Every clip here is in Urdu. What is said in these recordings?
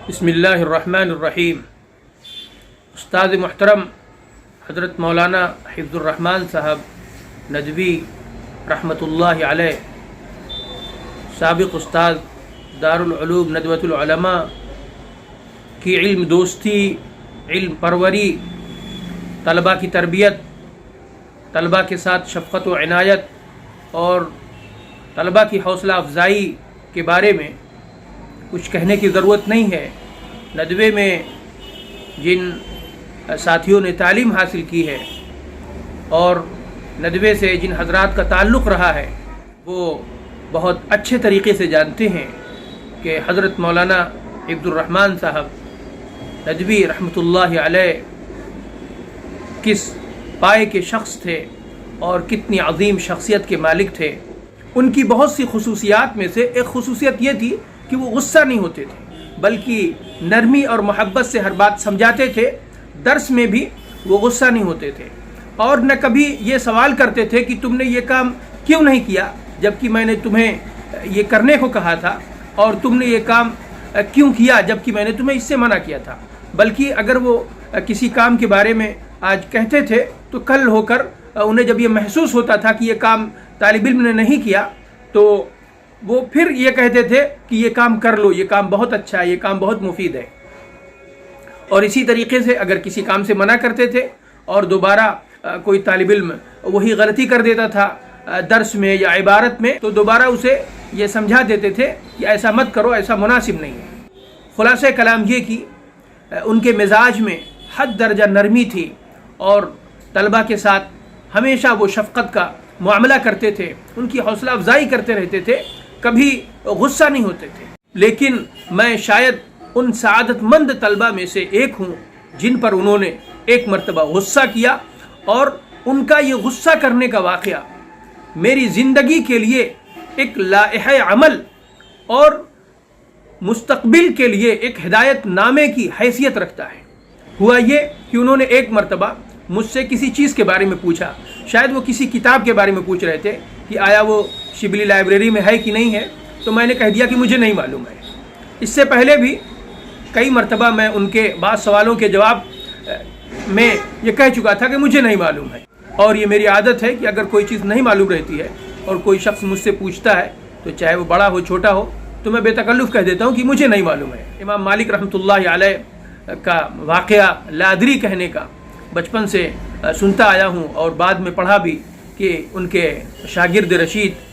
بسم اللہ الرحمن الرحیم۔ استاد محترم حضرت مولانا حفظ الرحمان صاحب ندوی رحمۃ اللہ علیہ، سابق استاد دارالعلوم ندوۃ العلماء کی علم دوستی، علم پروری، طلباء کی تربیت، طلباء کے ساتھ شفقت و عنایت اور طلباء کی حوصلہ افزائی کے بارے میں کچھ کہنے کی ضرورت نہیں ہے۔ ندوے میں جن ساتھیوں نے تعلیم حاصل کی ہے اور ندوے سے جن حضرات کا تعلق رہا ہے وہ بہت اچھے طریقے سے جانتے ہیں کہ حضرت مولانا حفظ الرحمان صاحب ندوی رحمۃ اللہ علیہ کس پائے کے شخص تھے اور کتنی عظیم شخصیت کے مالک تھے۔ ان کی بہت سی خصوصیات میں سے ایک خصوصیت یہ تھی کہ وہ غصہ نہیں ہوتے تھے، بلکہ نرمی اور محبت سے ہر بات سمجھاتے تھے۔ درس میں بھی وہ غصہ نہیں ہوتے تھے اور نہ کبھی یہ سوال کرتے تھے کہ تم نے یہ کام کیوں نہیں کیا جبکہ میں نے تمہیں یہ کرنے کو کہا تھا، اور تم نے یہ کام کیوں کیا جبکہ میں نے تمہیں اس سے منع کیا تھا۔ بلکہ اگر وہ کسی کام کے بارے میں آج کہتے تھے تو کل ہو کر انہیں جب یہ محسوس ہوتا تھا کہ یہ کام طالب علم نے نہیں کیا تو وہ پھر یہ کہتے تھے کہ یہ کام کر لو، یہ کام بہت اچھا ہے، یہ کام بہت مفید ہے۔ اور اسی طریقے سے اگر کسی کام سے منع کرتے تھے اور دوبارہ کوئی طالب علم وہی غلطی کر دیتا تھا درس میں یا عبارت میں تو دوبارہ اسے یہ سمجھا دیتے تھے کہ ایسا مت کرو، ایسا مناسب نہیں ہے۔ خلاصہ کلام یہ کہ ان کے مزاج میں حد درجہ نرمی تھی اور طلباء کے ساتھ ہمیشہ وہ شفقت کا معاملہ کرتے تھے، ان کی حوصلہ افزائی کرتے رہتے تھے، کبھی غصہ نہیں ہوتے تھے۔ لیکن میں شاید ان سعادت مند طلباء میں سے ایک ہوں جن پر انہوں نے ایک مرتبہ غصہ کیا، اور ان کا یہ غصہ کرنے کا واقعہ میری زندگی کے لیے ایک لائحہ عمل اور مستقبل کے لیے ایک ہدایت نامے کی حیثیت رکھتا ہے۔ ہوا یہ کہ انہوں نے ایک مرتبہ مجھ سے کسی چیز کے بارے میں پوچھا، شاید وہ کسی کتاب کے بارے میں پوچھ رہے تھے کہ آیا وہ شبلی لائبریری میں ہے کہ نہیں ہے، تو میں نے کہہ دیا کہ مجھے نہیں معلوم ہے۔ اس سے پہلے بھی کئی مرتبہ میں ان کے بعض سوالوں کے جواب میں یہ کہہ چکا تھا کہ مجھے نہیں معلوم ہے، اور یہ میری عادت ہے کہ اگر کوئی چیز نہیں معلوم رہتی ہے اور کوئی شخص مجھ سے پوچھتا ہے تو چاہے وہ بڑا ہو چھوٹا ہو تو میں بے تکلف کہہ دیتا ہوں کہ مجھے نہیں معلوم ہے۔ امام مالک رحمۃ اللہ علیہ کا واقعہ لا ادری کہنے کا بچپن سے سنتا آیا ہوں اور بعد میں پڑھا بھی کہ ان کے شاگرد رشید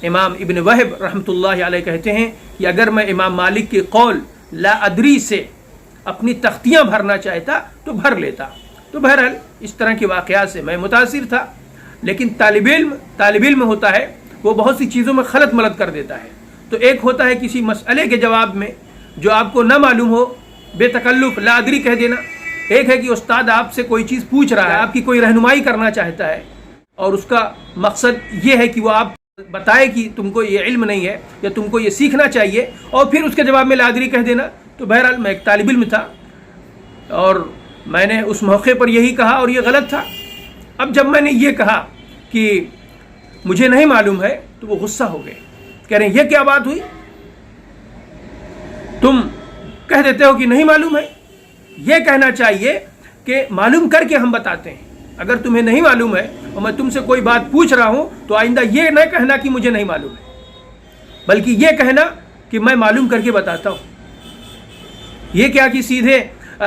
امام ابن وہب رحمۃ اللہ علیہ کہتے ہیں کہ اگر میں امام مالک کے قول لا ادری سے اپنی تختیاں بھرنا چاہتا تو بھر لیتا۔ تو بہرحال اس طرح کے واقعات سے میں متاثر تھا۔ لیکن طالب علم ہوتا ہے وہ بہت سی چیزوں میں خلط ملط کر دیتا ہے۔ تو ایک ہوتا ہے کسی مسئلے کے جواب میں جو آپ کو نہ معلوم ہو بے تکلف لا ادری کہہ دینا، ایک ہے کہ استاد آپ سے کوئی چیز پوچھ رہا ہے، آپ کی کوئی رہنمائی کرنا چاہتا ہے اور اس کا مقصد یہ ہے کہ وہ آپ بتائے کہ تم کو یہ علم نہیں ہے یا تم کو یہ سیکھنا چاہیے، اور پھر اس کے جواب میں لا ادری کہہ دینا۔ تو بہرحال میں ایک طالب علم تھا اور میں نے اس موقع پر یہی کہا اور یہ غلط تھا۔ اب جب میں نے یہ کہا کہ مجھے نہیں معلوم ہے تو وہ غصہ ہو گئے، کہہ رہے ہیں یہ کیا بات ہوئی، تم کہہ دیتے ہو کہ نہیں معلوم ہے، یہ کہنا چاہیے کہ معلوم کر کے ہم بتاتے ہیں۔ اگر تمہیں نہیں معلوم ہے اور میں تم سے کوئی بات پوچھ رہا ہوں تو آئندہ یہ نہ کہنا کہ مجھے نہیں معلوم ہے، بلکہ یہ کہنا کہ میں معلوم کر کے بتاتا ہوں۔ یہ کیا کہ سیدھے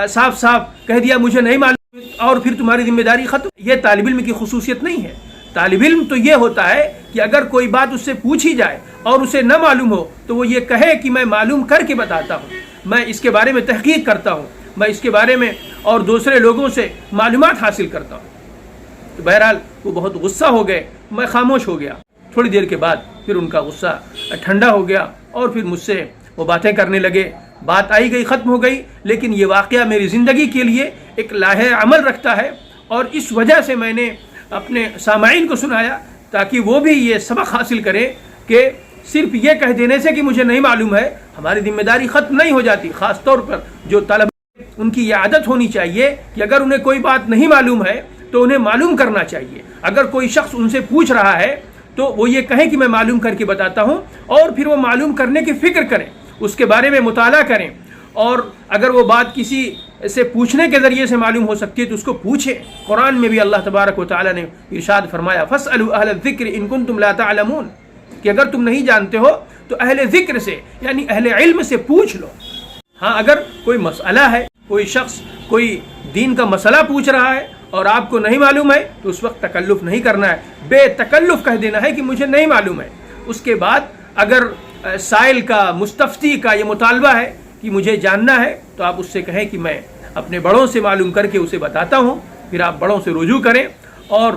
صاف کہہ دیا مجھے نہیں معلوم اور پھر تمہاری ذمہ داری ختم۔ یہ طالب علم کی خصوصیت نہیں ہے۔ طالب علم تو یہ ہوتا ہے کہ اگر کوئی بات اس سے پوچھی جائے اور اسے نہ معلوم ہو تو وہ یہ کہے کہ میں معلوم کر کے بتاتا ہوں، میں اس کے بارے میں تحقیق کرتا ہوں، میں اس کے بارے میں اور دوسرے لوگوں سے معلومات حاصل کرتا ہوں۔ تو بہرحال وہ بہت غصہ ہو گئے، میں خاموش ہو گیا۔ تھوڑی دیر کے بعد پھر ان کا غصہ ٹھنڈا ہو گیا اور پھر مجھ سے وہ باتیں کرنے لگے۔ بات آئی گئی، ختم ہو گئی، لیکن یہ واقعہ میری زندگی کے لیے ایک لائحہ عمل رکھتا ہے، اور اس وجہ سے میں نے اپنے سامعین کو سنایا تاکہ وہ بھی یہ سبق حاصل کریں کہ صرف یہ کہہ دینے سے کہ مجھے نہیں معلوم ہے ہماری ذمہ داری ختم نہیں ہو جاتی۔ خاص طور پر جو طلبہ ان کی یہ عادت ہونی چاہیے کہ اگر انہیں کوئی بات نہیں معلوم ہے تو انہیں معلوم کرنا چاہیے۔ اگر کوئی شخص ان سے پوچھ رہا ہے تو وہ یہ کہیں کہ میں معلوم کر کے بتاتا ہوں، اور پھر وہ معلوم کرنے کی فکر کریں، اس کے بارے میں مطالعہ کریں اور اگر وہ بات کسی سے پوچھنے کے ذریعے سے معلوم ہو سکتی ہے تو اس کو پوچھے. قرآن میں بھی اللہ تبارک و تعالیٰ نے ارشاد فرمایا فَاسْأَلُوا أَهْلَ الذِّكْرِ إِن كُنتُمْ لَا تَعْلَمُونَ کہ اگر تم نہیں جانتے ہو تو اہل ذکر سے یعنی اہل علم سے پوچھ لو. ہاں اگر کوئی مسئلہ ہے، کوئی شخص کوئی دین کا مسئلہ پوچھ رہا ہے اور آپ کو نہیں معلوم ہے تو اس وقت تکلف نہیں کرنا ہے، بے تکلف کہہ دینا ہے کہ مجھے نہیں معلوم ہے. اس کے بعد اگر سائل کا مستفتی کا یہ مطالبہ ہے کہ مجھے جاننا ہے تو آپ اس سے کہیں کہ میں اپنے بڑوں سے معلوم کر کے اسے بتاتا ہوں. پھر آپ بڑوں سے رجوع کریں اور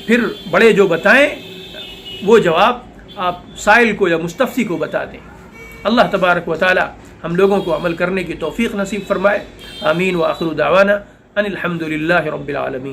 پھر بڑے جو بتائیں وہ جواب آپ سائل کو یا مستفتی کو بتا دیں. اللہ تبارک و تعالی ہم لوگوں کو عمل کرنے کی توفیق نصیب فرمائے. آمین. وآخر دعوانا ان الحمد للہ رب العالمین.